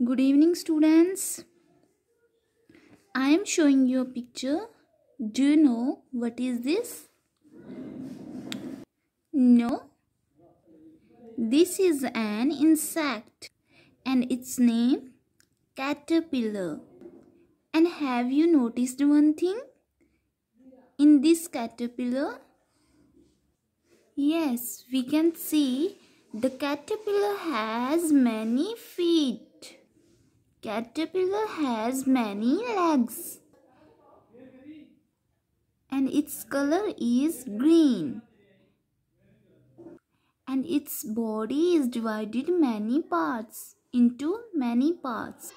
Good evening, students. I am showing you a picture. Do you know what is this? No. This is an insect and its name caterpillar. And have you noticed one thing in this caterpillar? Yes, we can see the caterpillar has many feet. Caterpillar has many legs. And its color is green. And its body is divided into many parts.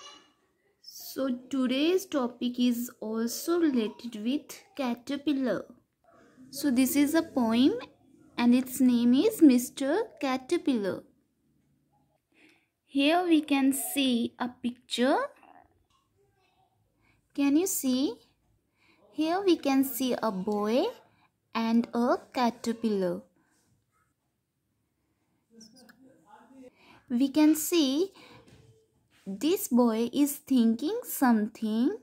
So today's topic is also related with caterpillar. So this is a poem and its name is Mr. Caterpillar. Here we can see a picture. Can you see? Here we can see a boy and a caterpillar. We can see this boy is thinking something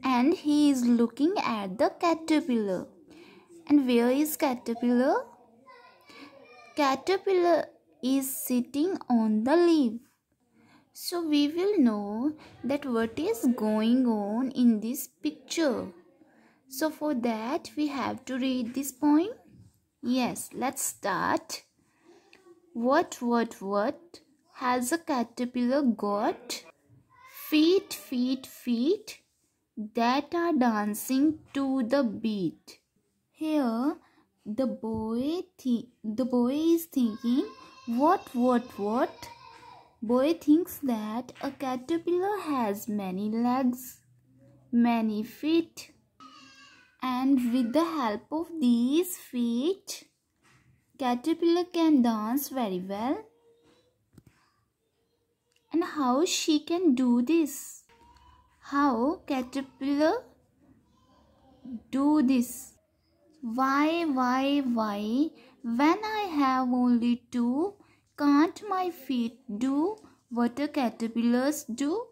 and he is looking at the caterpillar. And where is caterpillar? Caterpillar is sitting on the leaf. So we will know that what is going on in this picture. So for that we have to read this poem. Yes, let's start. What has a caterpillar got? Feet, feet, feet that are dancing to the beat. Here the boy is thinking, what? Boy thinks that a caterpillar has many legs, many feet, and with the help of these feet, caterpillar can dance very well. And how she can do this? How caterpillar do this? Why? When I have only two, can't my feet do what a caterpillars do?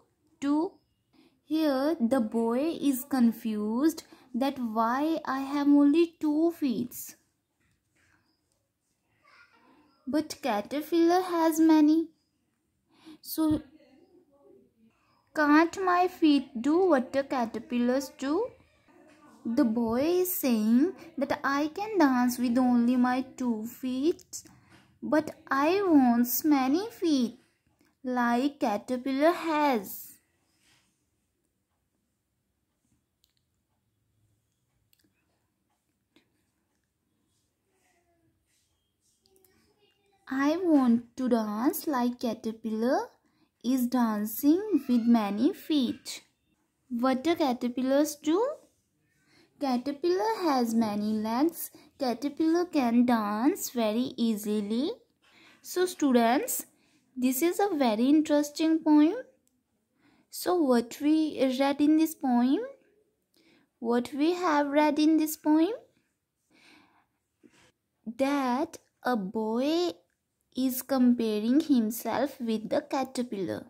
Here the boy is confused that why I have only 2 feet. But caterpillar has many. So can't my feet do what the caterpillars do? The boy is saying that I can dance with only my 2 feet, but I want many feet like caterpillar has. I want to dance like caterpillar is dancing with many feet. What do caterpillars do? Caterpillar has many legs. Caterpillar can dance very easily. So students, this is a very interesting poem. So what we read in this poem? What we have read in this poem? That a boy is comparing himself with the caterpillar.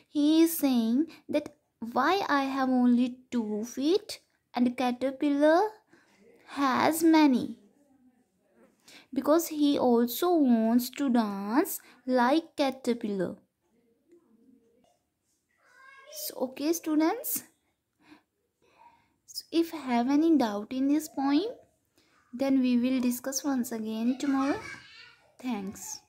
He is saying that why I have only 2 feet and caterpillar has many. Because he also wants to dance like caterpillar. So, okay students, so if you have any doubt in this poem, then we will discuss once again tomorrow. Thanks.